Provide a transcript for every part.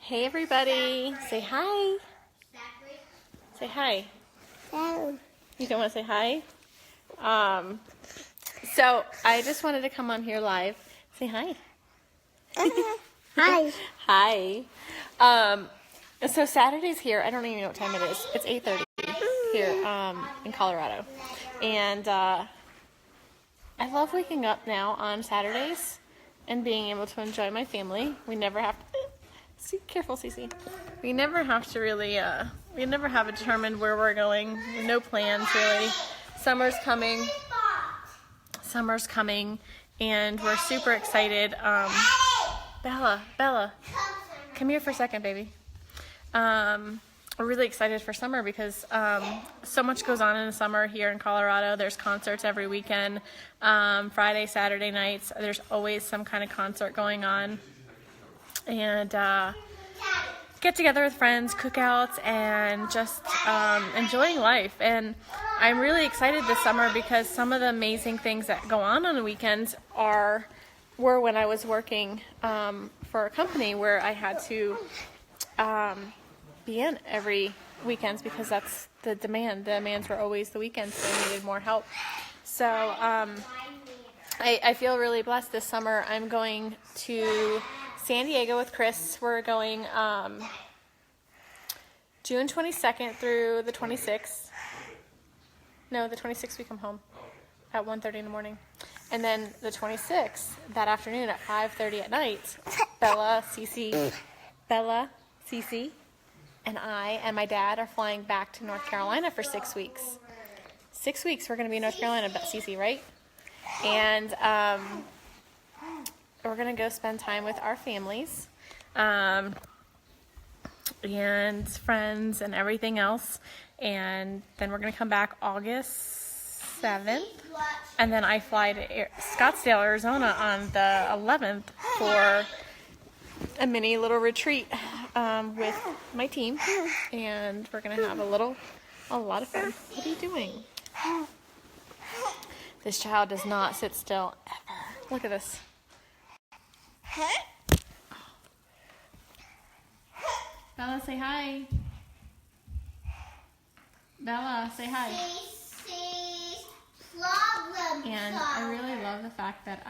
Hey everybody, say hi. Say hi. No. You don't want to say hi? So I just wanted to come on here live. Say hi. Hi. Hi. So Saturday's here. I don't even know what time it is. It's 8:30 here in Colorado. And I love waking up now on Saturdays and being able to enjoy my family. We never have to... Careful, CeCe. We never have to really... we never have determined where we're going. No plans, really. Summer's coming, and we're super excited. Bella, come here for a second, baby. We're really excited for summer because so much goes on in the summer here in Colorado. There's concerts every weekend, Friday, Saturday nights. There's always some kind of concert going on. And get together with friends, cookouts, and just enjoying life. And I'm really excited this summer because some of the amazing things that go on the weekends were when I was working for a company where I had to be in every weekends because that's the demand. The demands were always the weekends, so I needed more help. So I feel really blessed this summer. I'm going to San Diego with Chris. We're going June 22nd through the 26th. No, the 26th we come home at 1:30 in the morning. And then the 26th, that afternoon at 5:30 at night, Bella, CeCe, and I and my dad are flying back to North Carolina for 6 weeks. 6 weeks we're going to be in North Carolina, CeCe, right? And we're going to go spend time with our families and friends and everything else. And then we're going to come back August 7th. And then I fly to Scottsdale, Arizona on the 11th for a mini little retreat with my team. And we're going to have a lot of fun. What are you doing? This child does not sit still ever. Look at this. Bella, say hi. Bella, say hi. And I really love the fact that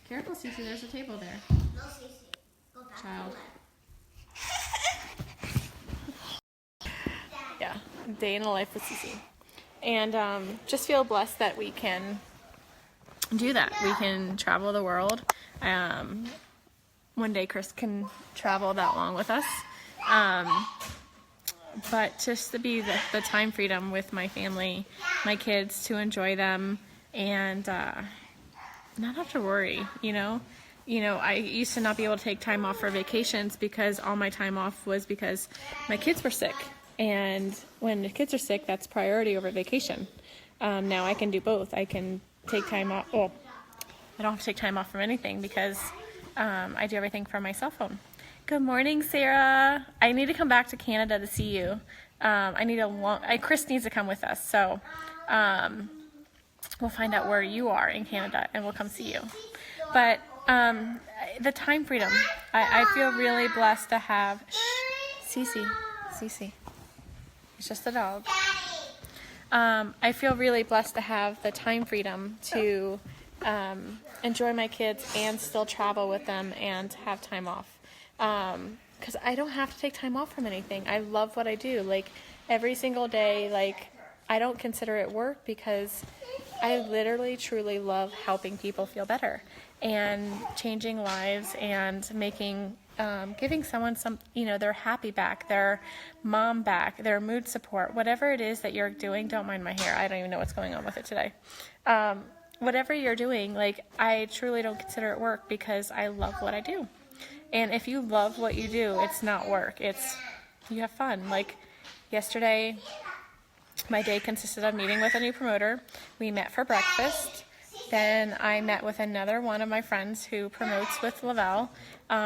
careful, CeCe, there's a table there. No, CeCe. Go back. Child. Yeah, day in the life with CeCe. And just feel blessed that we can do that. We can travel the world. One day Chris can travel that long with us. But just to be the time freedom with my family, my kids, to enjoy them and not have to worry, you know. I used to not be able to take time off for vacations because all my time off was because my kids were sick. And when the kids are sick, that's priority over vacation. Now I can do both. I can take time off. Well, I don't have to take time off from anything because I do everything from my cell phone. Good morning, Sarah. I need to come back to Canada to see you. Chris needs to come with us, so we'll find out where you are in Canada and we'll come see you. But the time freedom, I feel really blessed to have. CeCe, it's just a dog. I feel really blessed to have the time freedom to enjoy my kids and still travel with them and have time off. Because I don't have to take time off from anything. I love what I do. Like, every single day, like, I don't consider it work because I literally, truly love helping people feel better and changing lives and making, giving someone their happy back, their mom back, their mood support, whatever it is that you're doing. Don't mind my hair. I don't even know what's going on with it today. Whatever you're doing, like, I truly don't consider it work because I love what I do. And if you love what you do, it's not work. You have fun. Like yesterday, my day consisted of meeting with a new promoter. We met for breakfast. Then I met with another one of my friends who promotes with Lavelle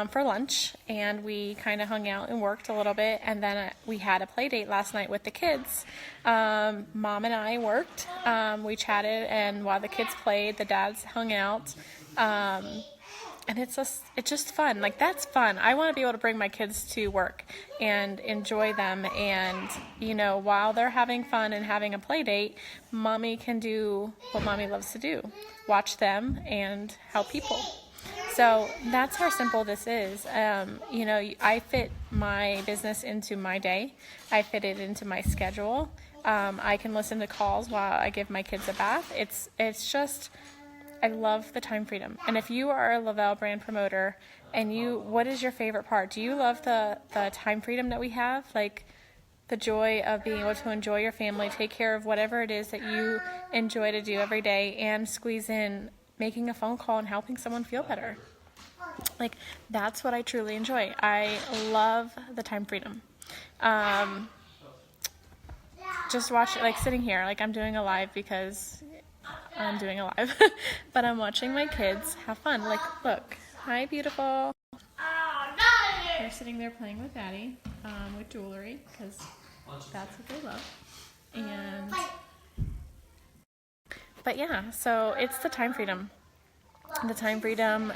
for lunch. And we kind of hung out and worked a little bit. And then we had a play date last night with the kids. Mom and I worked. We chatted. And while the kids played, the dads hung out. and it's just fun. Like, that's fun. I want to be able to bring my kids to work and enjoy them. And, you know, while they're having fun and having a play date, mommy can do what mommy loves to do. Watch them and help people. So that's how simple this is. You know, I fit my business into my day. I fit it into my schedule. I can listen to calls while I give my kids a bath. It's just... I love the time freedom. And if you are a Lavelle brand promoter and what is your favorite part? Do you love the time freedom that we have? Like the joy of being able to enjoy your family, take care of whatever it is that you enjoy to do every day, and squeeze in making a phone call and helping someone feel better. Like, that's what I truly enjoy. I love the time freedom. Just watch it, like sitting here, like I'm doing a live because I'm doing a live, but I'm watching my kids have fun. Like, look, hi, beautiful. They're sitting there playing with Daddy, with jewelry, because that's what they love. But yeah, so it's the time freedom. The time freedom.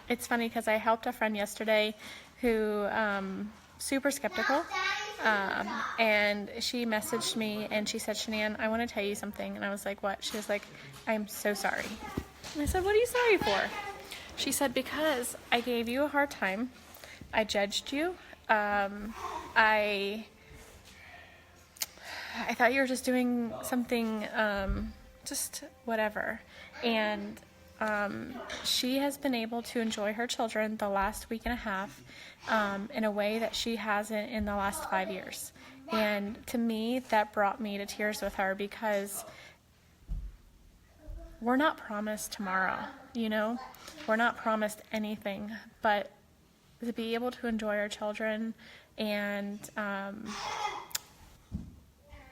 It's funny because I helped a friend yesterday who super skeptical. And she messaged me and she said, Shanann, I want to tell you something. And I was like, what? She was like, I'm so sorry. And I said, what are you sorry for? She said, because I gave you a hard time. I judged you. I thought you were just doing something, just whatever. And she has been able to enjoy her children the last week and a half in a way that she hasn't in the last 5 years. And to me, that brought me to tears with her, because we're not promised tomorrow, you know? We're not promised anything, but to be able to enjoy our children and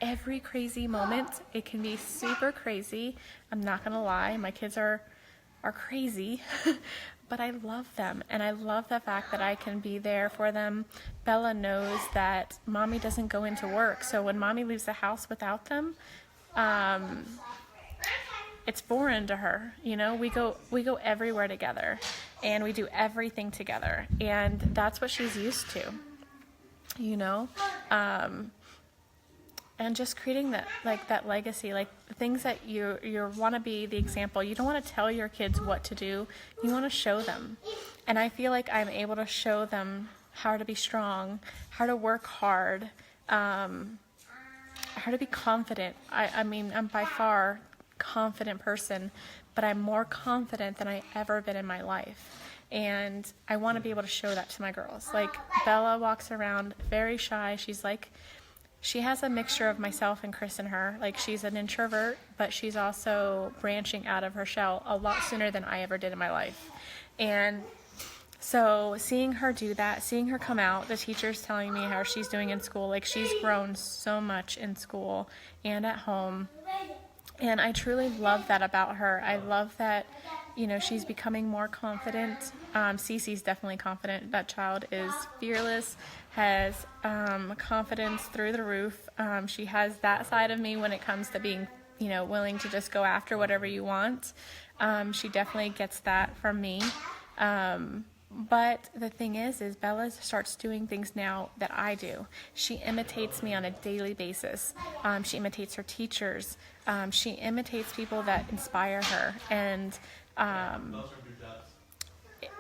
every crazy moment, it can be super crazy. I'm not gonna lie, my kids are crazy, but I love them, and I love the fact that I can be there for them. Bella knows that mommy doesn't go into work, so when mommy leaves the house without them, it's foreign to her. You know, we go everywhere together, and we do everything together, and that's what she's used to, you know. And just creating that legacy, like things that you want to be the example. You don't want to tell your kids what to do. You want to show them. And I feel like I'm able to show them how to be strong, how to work hard, how to be confident. I mean, I'm by far a confident person, but I'm more confident than I ever been in my life. And I want to be able to show that to my girls. Like, Bella walks around very shy. She has a mixture of myself and Chris in her. Like, she's an introvert, but she's also branching out of her shell a lot sooner than I ever did in my life. And so seeing her do that, seeing her come out, the teacher's telling me how she's doing in school. Like, she's grown so much in school and at home. And I truly love that about her. I love that, you know, she's becoming more confident. CeCe's definitely confident. That child is fearless, has confidence through the roof. She has that side of me when it comes to being, you know, willing to just go after whatever you want. She definitely gets that from me. But the thing is Bella starts doing things now that I do. She imitates me on a daily basis. She imitates her teachers. She imitates people that inspire her. And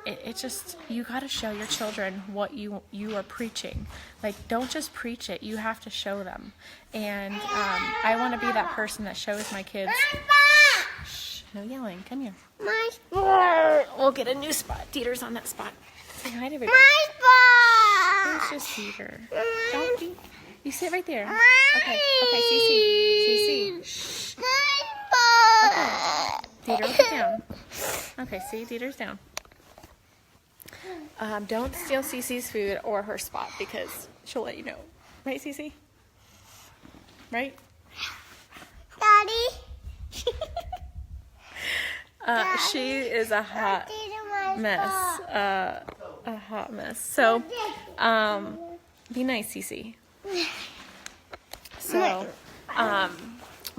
it just, you got to show your children what you are preaching. Like, don't just preach it. You have to show them. And I want to be that person that shows my kids. Shh, no yelling. Come here. My spot. We'll get a new spot. Dieter's on that spot. Say hi to everybody. My spot. It's just Dieter. Don't be. You sit right there. My Okay, CeCe. Shh. My spot. Dieter, sit down. Okay, see, Dieter's down. Don't steal CeCe's food or her spot, because she'll let you know. Right, CeCe? Right? Daddy. She is a hot mess. A hot mess. So, be nice, CeCe. So,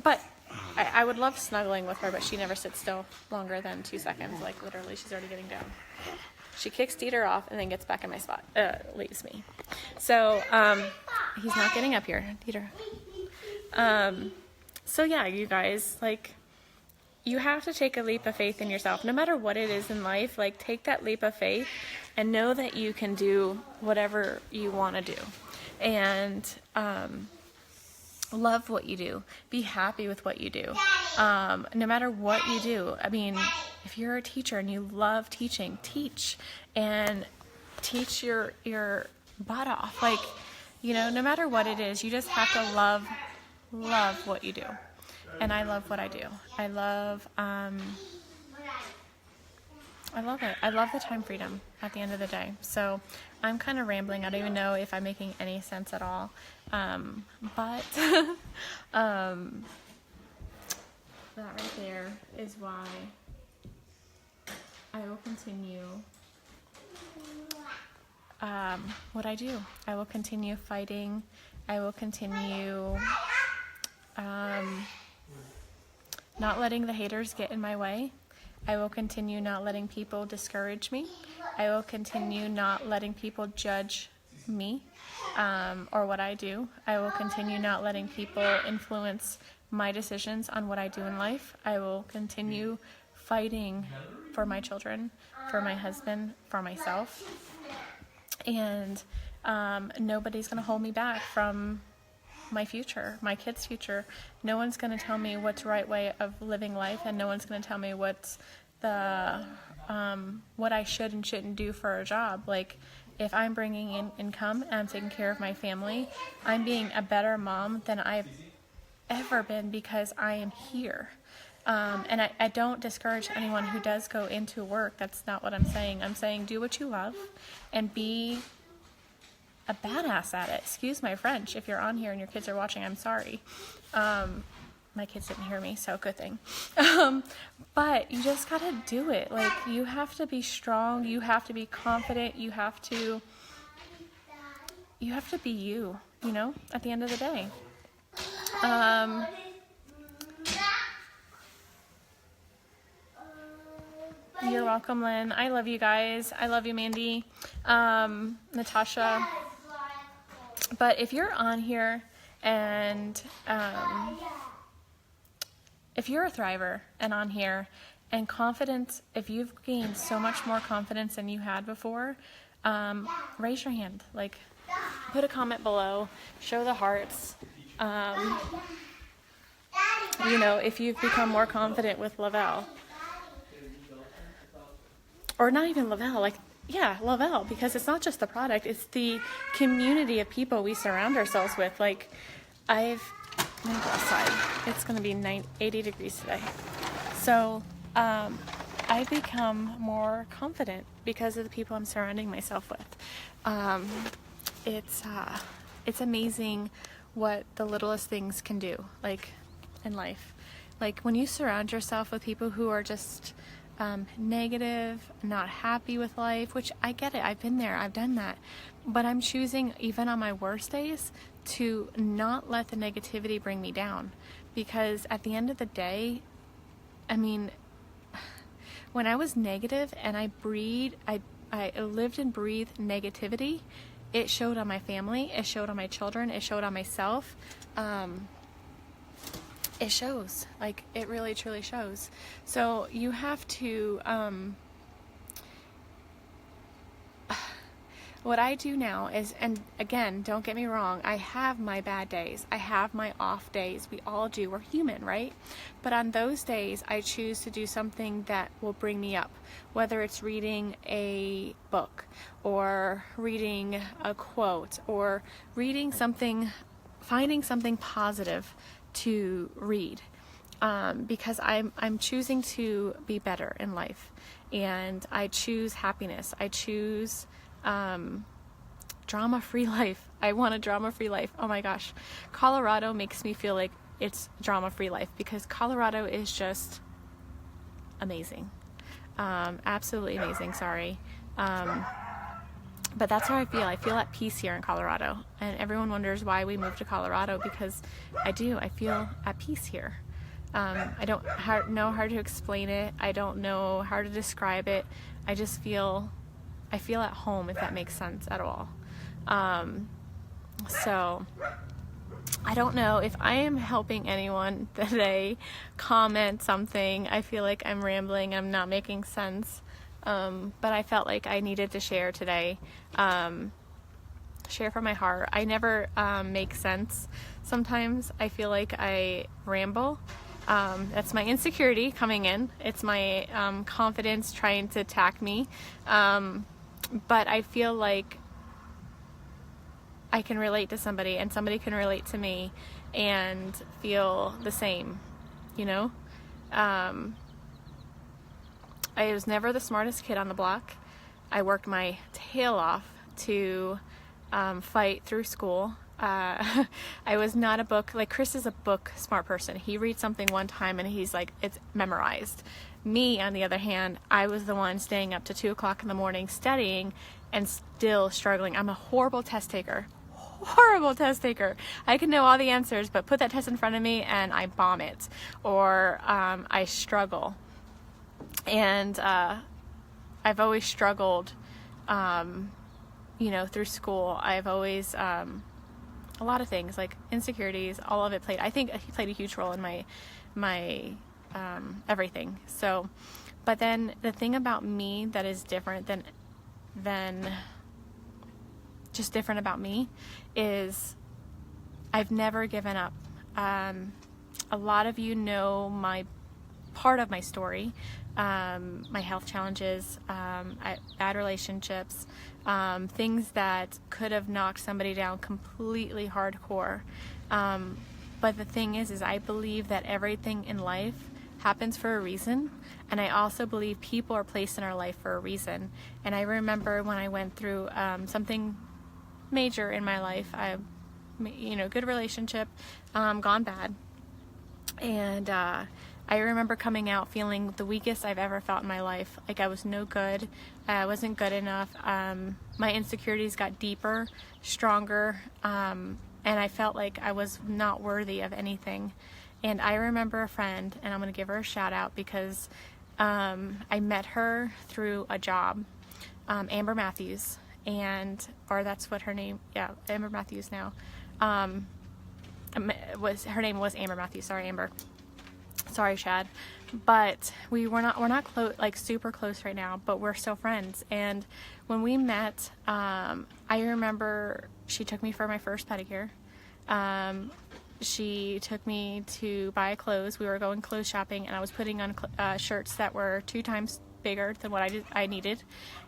but I would love snuggling with her, but she never sits still longer than 2 seconds. Like literally, she's already getting down. She kicks Dieter off and then gets back in my spot, leaves me. So he's not getting up here, Dieter. So yeah, you guys, like, you have to take a leap of faith in yourself. No matter what it is in life, like, take that leap of faith and know that you can do whatever you want to do. And love what you do. Be happy with what you do. No matter what you do. I mean, if you're a teacher and you love teaching, teach. And teach your butt off. Like, you know, no matter what it is, you just have to love what you do. And I love what I do. I love it. I love the time freedom at the end of the day. So I'm kind of rambling. I don't even know if I'm making any sense at all. But that right there is why I will continue what I do. I will continue fighting. I will continue not letting the haters get in my way. I will continue not letting people discourage me. I will continue not letting people judge me or what I do. I will continue not letting people influence my decisions on what I do in life. I will continue fighting for my children, for my husband, for myself. And nobody's going to hold me back from my future, my kids' future. No one's going to tell me what's the right way of living life, and no one's going to tell me what's the what I should and shouldn't do for a job. Like, if I'm bringing in income and I'm taking care of my family, I'm being a better mom than I've ever been because I am here. And I don't discourage anyone who does go into work. That's not what I'm saying. I'm saying do what you love and be a badass at it. Excuse my French. If you're on here and your kids are watching, I'm sorry. My kids didn't hear me, so good thing. But you just gotta do it. Like, you have to be strong. You have to be confident. You have to be you, you know, at the end of the day. You're welcome, Lynn. I love you guys. I love you, Mandy. Natasha. But if you're on here and if you're a thriver and on here and confidence, if you've gained so much more confidence than you had before, raise your hand. Like, put a comment below, show the hearts. You know, if you've become more confident with Lavelle. Or not even Lavelle, like, yeah, Lavelle, because it's not just the product, it's the community of people we surround ourselves with. Like, I'm gonna go outside. It's gonna be 80 degrees today. So, I've become more confident because of the people I'm surrounding myself with. It's amazing what the littlest things can do, like, in life. Like, when you surround yourself with people who are just negative, not happy with life, which I get it, I've been there, I've done that, but I'm choosing, even on my worst days, to not let the negativity bring me down, because at the end of the day, I mean, when I was negative and I lived and breathed negativity, it showed on my family, it showed on my children, it showed on myself. It shows, like, it really truly shows. So you have to, what I do now is, and again, don't get me wrong, I have my bad days, I have my off days, we all do, we're human, right? But on those days, I choose to do something that will bring me up, whether it's reading a book, or reading a quote, or reading something, finding something positive to read, because I'm choosing to be better in life, and I choose happiness. I choose drama-free life. I want a drama-free life. Oh my gosh, Colorado makes me feel like it's drama-free life, because Colorado is just amazing, absolutely amazing. Sorry. But that's how I feel. I feel at peace here in Colorado. And everyone wonders why we moved to Colorado, because I do. I feel at peace here. I don't know how to explain it. I don't know how to describe it. I just feel at home, if that makes sense at all. So I don't know if I am helping anyone today. Comment something. I feel like I'm rambling. I'm not making sense. But I felt like I needed to share today. Share from my heart. I never make sense. Sometimes I feel like I ramble. That's my insecurity coming in. It's my confidence trying to attack me. But I feel like I can relate to somebody, and somebody can relate to me and feel the same, you know? I was never the smartest kid on the block. I worked my tail off to fight through school. I was not like Chris is a book smart person. He reads something one time and he's like, it's memorized. Me, on the other hand, I was the one staying up to 2 o'clock in the morning studying and still struggling. I'm a horrible test taker. I can know all the answers, but put that test in front of me and I bomb it, or I struggle. And I've always struggled, through school. I've always a lot of things like insecurities, all of it played. I think he played a huge role in my everything. So, but then the thing about me that is different than just different about me is I've never given up. A lot of you know my part of my story, my health challenges, bad relationships, things that could have knocked somebody down completely hardcore. But the thing is I believe that everything in life happens for a reason, and I also believe people are placed in our life for a reason. And I remember when I went through something major in my life, good relationship, gone bad, and I remember coming out feeling the weakest I've ever felt in my life. Like I was no good. I wasn't good enough. My insecurities got deeper, stronger, and I felt like I was not worthy of anything. And I remember a friend, and I'm going to give her a shout out because I met her through a job, Amber Matthews, or that's what her name, yeah, Amber Matthews now. Her name was Amber Matthews. Sorry, Amber. Sorry, Shad. But we're not close, like super close right now, but we're still friends. And when we met, I remember she took me for my first pedicure. She took me to buy clothes. We were going clothes shopping, and I was putting on shirts that were 2 times bigger than what I needed.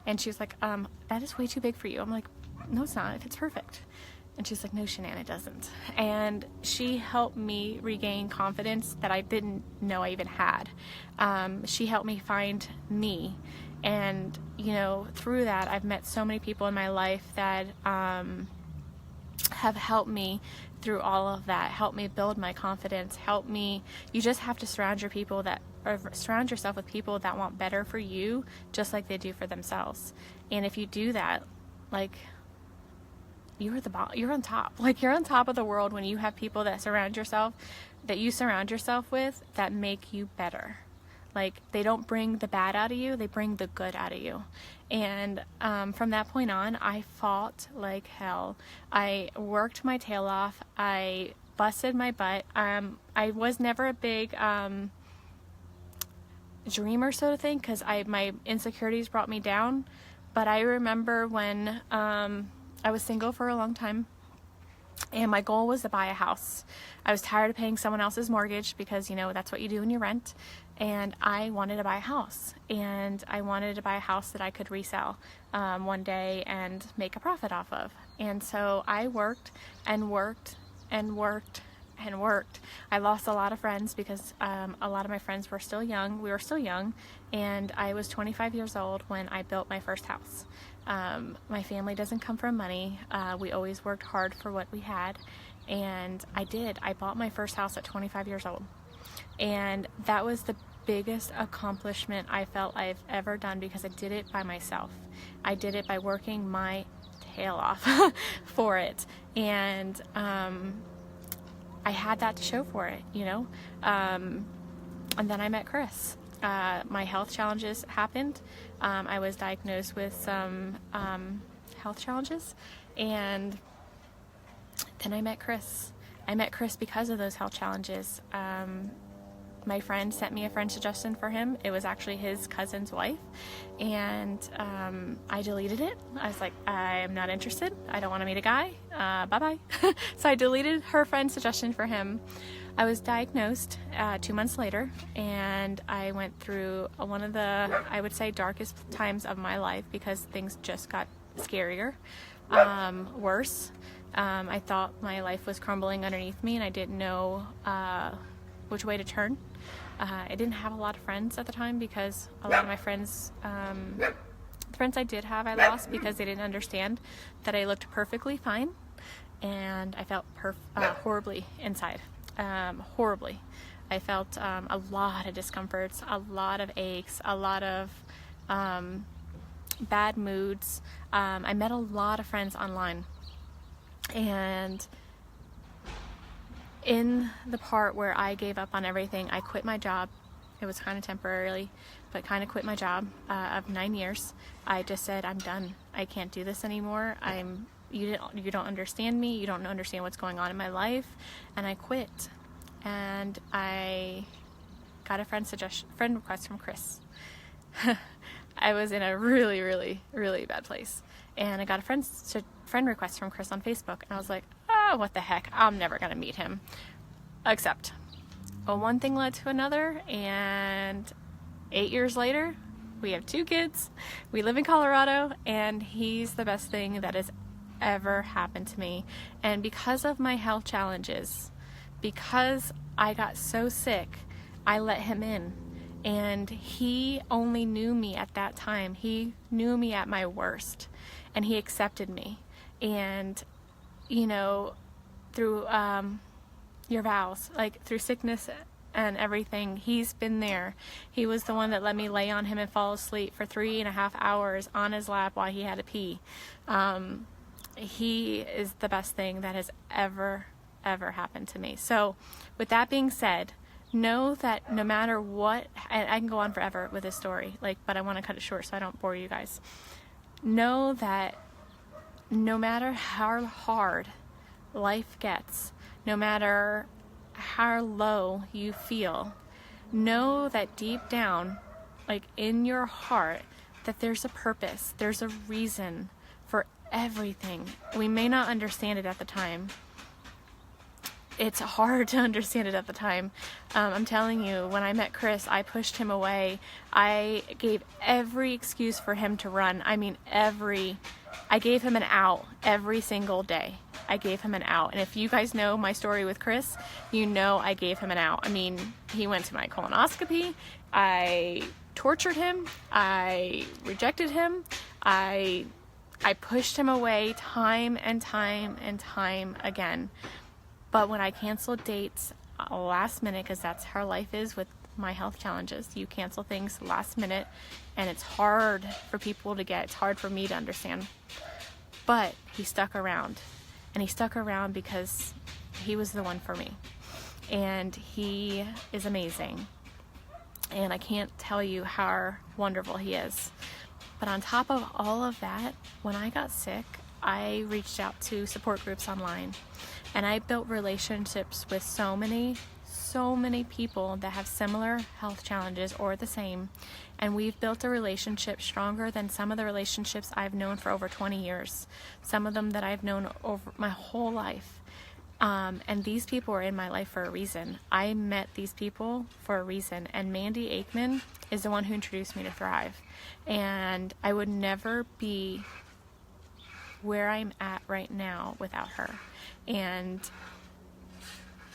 And she was like, that is way too big for you. I'm like, no, it's not. It's perfect. And she's like, no, Shanann, it doesn't. And she helped me regain confidence that I didn't know I even had. She helped me find me. And, through that, I've met so many people in my life that have helped me through all of that, helped me build my confidence, you just have to surround yourself with people that want better for you, just like they do for themselves. And if you do that, like, you're on top. Like, you're on top of the world when you have people that you surround yourself with that make you better. Like, they don't bring the bad out of you, they bring the good out of you. And from that point on, I fought like hell. I worked my tail off. I busted my butt. I was never a big dreamer, so to think, because my insecurities brought me down. But I remember when I was single for a long time, and my goal was to buy a house. I was tired of paying someone else's mortgage because, that's what you do when you rent. And I wanted to buy a house. And I wanted to buy a house that I could resell one day and make a profit off of. And so I worked and worked and worked and worked. I lost a lot of friends because a lot of my friends were still young. We were still young. And I was 25 years old when I built my first house. My family doesn't come from money. We always worked hard for what we had. And I did. I bought my first house at 25 years old. And that was the biggest accomplishment I felt I've ever done because I did it by myself. I did it by working my tail off for it. And I had that to show for it, you know. And then I met Chris. My health challenges happened. I was diagnosed with some health challenges, and then I met Chris. I met Chris because of those health challenges. My friend sent me a friend suggestion for him. It was actually his cousin's wife, and I deleted it. I was like, I'm not interested. I don't want to meet a guy. Bye-bye. So I deleted her friend suggestion for him. I was diagnosed 2 months later, and I went through one of the, I would say, darkest times of my life, because things just got scarier, worse. I thought my life was crumbling underneath me, and I didn't know which way to turn. I didn't have a lot of friends at the time, because a lot of my friends, the friends I did have, I lost because they didn't understand that I looked perfectly fine, and I felt horribly inside. Horribly. I felt a lot of discomforts, a lot of aches, a lot of bad moods. I met a lot of friends online, and in the part where I gave up on everything, I quit my job. It was kind of temporarily, but kind of quit my job of 9 years. I just said, I'm done. I can't do this anymore. You don't understand me. You don't understand what's going on in my life. And I quit. And I got a friend request from Chris. I was in a really, really, really bad place. And I got a friend request from Chris on Facebook. And I was like, oh, what the heck? I'm never going to meet him. Except, one thing led to another. And 8 years later, we have 2 kids. We live in Colorado. And he's the best thing that has ever happened to me. And because of my health challenges, because I got so sick, I let him in. And he only knew me at that time. He knew me at my worst, and he accepted me. And you know, through your vows, like through sickness and everything, he's been there. He was the one that let me lay on him and fall asleep for 3.5 hours on his lap while he had to pee. He is the best thing that has ever happened to me. So with that being said, know that no matter what, and I can go on forever with this story, but I want to cut it short so I don't bore you guys. Know that no matter how hard life gets, no matter how low you feel, know that deep down, in your heart, that there's a purpose, there's a reason for everything. We may not understand it at the time. It's hard to understand it at the time. I'm telling you, when I met Chris, I pushed him away. I gave every excuse for him to run. I mean, I gave him an out every single day. I gave him an out. And if you guys know my story with Chris, you know I gave him an out. I mean, he went to my colonoscopy. I tortured him. I rejected him. I pushed him away time and time and time again. But when I canceled dates last minute, because that's how life is with my health challenges, you cancel things last minute, and it's hard for people to get. It's hard for me to understand. But he stuck around, and he stuck around because he was the one for me, and he is amazing, and I can't tell you how wonderful he is. But on top of all of that, when I got sick, I reached out to support groups online, and I built relationships with so many people that have similar health challenges or the same, and we've built a relationship stronger than some of the relationships I've known for over 20 years, some of them that I've known over my whole life. And these people are in my life for a reason. I met these people for a reason, and Mandy Aikman is the one who introduced me to Thrive, and I would never be where I'm at right now without her. And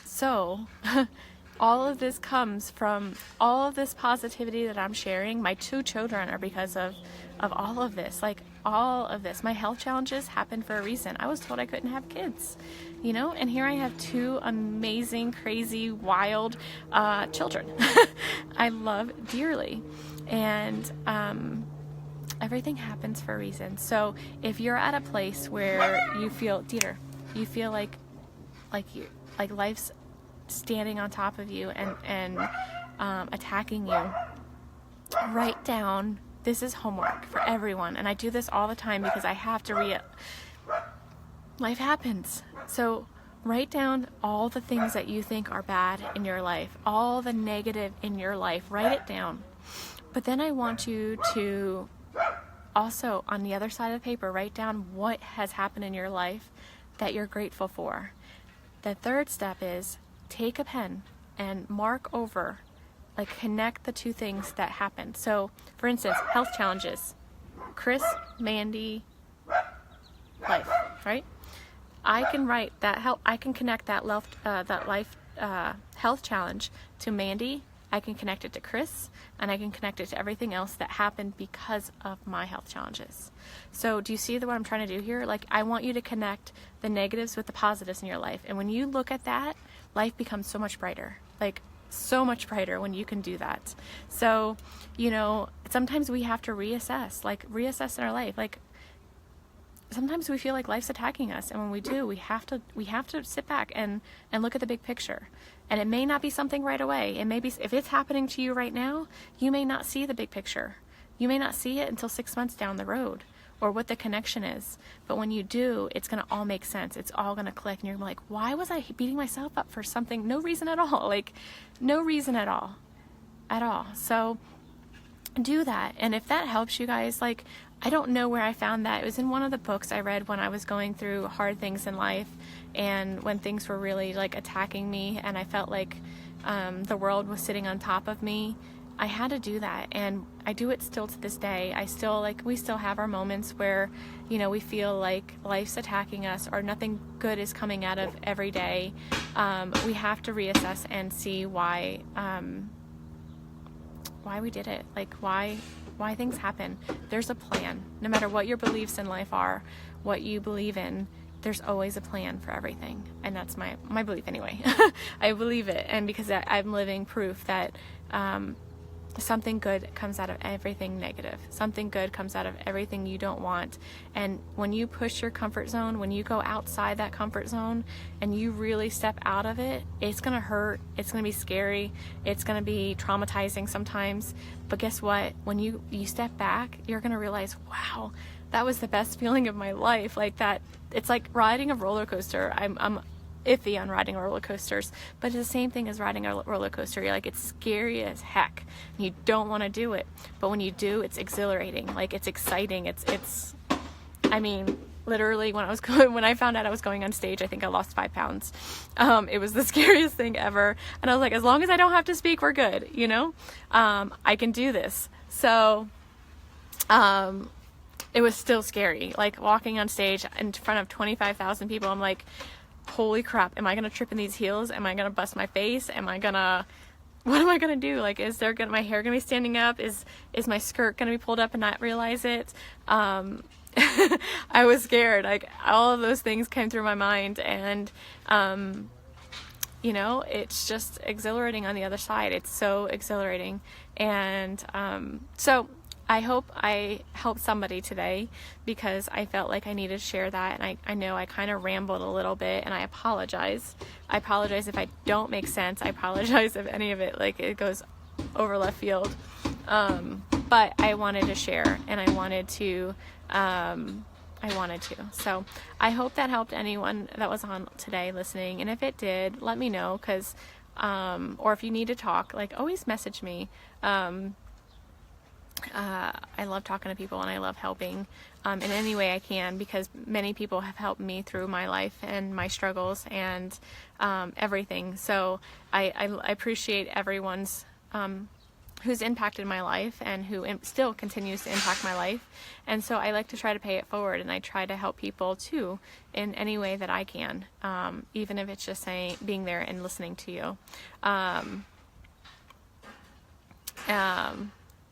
so all of this comes from all of this positivity that I'm sharing. My 2 children are because of all of this. All of this. My health challenges happened for a reason. I was told I couldn't have kids, and here I have 2 amazing, crazy, wild children I love dearly. And everything happens for a reason. So if you're at a place where you feel, Dieter, you feel like like life's standing on top of you and attacking you, write down, this is homework for everyone, and I do this all the time because I have to life happens. So write down all the things that you think are bad in your life, all the negative in your life, write it down. But then I want you to also, on the other side of the paper, write down what has happened in your life that you're grateful for. The third step is take a pen and mark over, like connect the two things that happened. So, for instance, health challenges. Chris, Mandy, life, right? I can write that I can connect that life health challenge to Mandy. I can connect it to Chris, and I can connect it to everything else that happened because of my health challenges. So do you see what I'm trying to do here? Like, I want you to connect the negatives with the positives in your life. And when you look at that, life becomes so much brighter. Like, so much brighter when you can do that. So, you know, sometimes we have to reassess in our life. Like, sometimes we feel like life's attacking us, and when we do, we have to sit back and look at the big picture. And it may not be something right away. It may be, if it's happening to you right now, you may not see the big picture. You may not see it until 6 months down the road, or what the connection is. But when you do, it's going to all make sense. It's all going to click, and you're like, why was I beating myself up for something? No reason at all. Like, no reason at all. So do that. And if that helps you guys, like, I don't know where I found that. It was in one of the books I read when I was going through hard things in life, and when things were really like attacking me, and I felt like the world was sitting on top of me. I had to do that, and I do it still to this day. We still have our moments where, you know, we feel like life's attacking us or nothing good is coming out of every day. We have to reassess and see why we did it, like why things happen. There's a plan. No matter what your beliefs in life are, what you believe in, there's always a plan for everything. And that's my belief anyway. I believe it. And because I'm living proof that something good comes out of everything negative. Something good comes out of everything you don't want. And when you push your comfort zone, when you go outside that comfort zone and you really step out of it, it's going to hurt. It's going to be scary. It's going to be traumatizing sometimes. But guess what? When you step back, you're going to realize, wow, that was the best feeling of my life. Like that, it's like riding a roller coaster. I'm iffy on riding roller coasters, but it's the same thing as riding a roller coaster. You're like, it's scary as heck. You don't want to do it, but when you do, it's exhilarating. Like, it's exciting. I mean, literally when I found out I was going on stage, I think I lost 5 pounds. It was the scariest thing ever. And I was like, as long as I don't have to speak, we're good. You know, I can do this. So, it was still scary. Like walking on stage in front of 25,000 people. I'm like, holy crap, am I gonna trip in these heels? Am I gonna bust my face? What am I gonna do? Like, my hair gonna be standing up? Is my skirt gonna be pulled up and not realize it? I was scared. Like, all of those things came through my mind, and you know, it's just exhilarating on the other side. It's so exhilarating. And so I hope I helped somebody today, because I felt like I needed to share that. And I know I kind of rambled a little bit, and I apologize. I apologize if I don't make sense. I apologize if any of it, like, it goes over left field. But I wanted to share, and I wanted to. So I hope that helped anyone that was on today listening. And if it did, let me know, because, or if you need to talk, like, always message me. I love talking to people, and I love helping in any way I can, because many people have helped me through my life and my struggles and everything. So I appreciate everyone's who's impacted my life and who still continues to impact my life. And so I like to try to pay it forward, and I try to help people too in any way that I can, even if it's just being there and listening to you.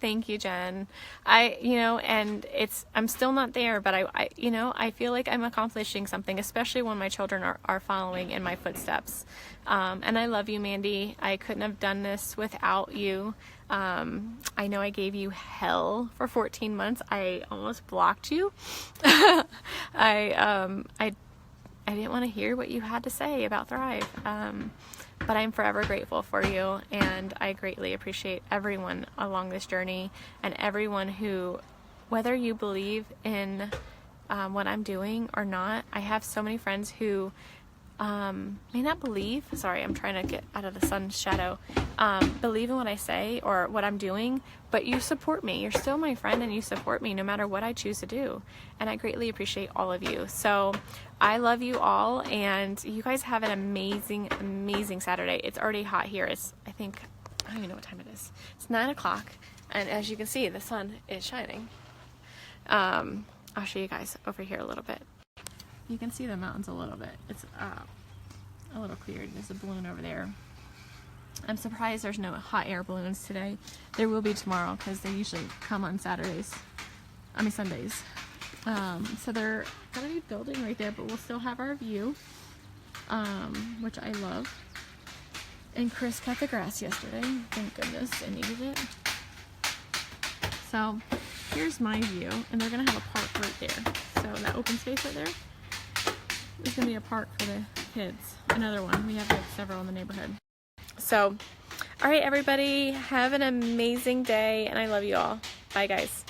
Thank you, Jen. I'm still not there, but I feel like I'm accomplishing something, especially when my children are following in my footsteps. And I love you, Mandy. I couldn't have done this without you. I know I gave you hell for 14 months. I almost blocked you. I didn't want to hear what you had to say about Thrive. But I'm forever grateful for you, and I greatly appreciate everyone along this journey, and everyone who, whether you believe in what I'm doing or not. I have so many friends who may not believe, sorry, I'm trying to get out of the sun's shadow, believe in what I say or what I'm doing, but you support me. You're still my friend, and you support me no matter what I choose to do, and I greatly appreciate all of you. So I love you all, and you guys have an amazing, amazing Saturday. It's already hot here. It's, I don't even know what time it is. It's 9 o'clock, and as you can see, the sun is shining. I'll show you guys over here a little bit. You can see the mountains a little bit. It's a little cleared. There's a balloon over there. I'm surprised there's no hot air balloons today. There will be tomorrow because they usually come on Sundays. So they're gonna be building right there, but we'll still have our view, which I love. And Chris cut the grass yesterday. Thank goodness, I needed it. So here's my view, and they're gonna have a park right there. So that open space right there is gonna be a park for the kids. Another one. We have like several in the neighborhood. So, all right, everybody, have an amazing day, and I love you all. Bye, guys.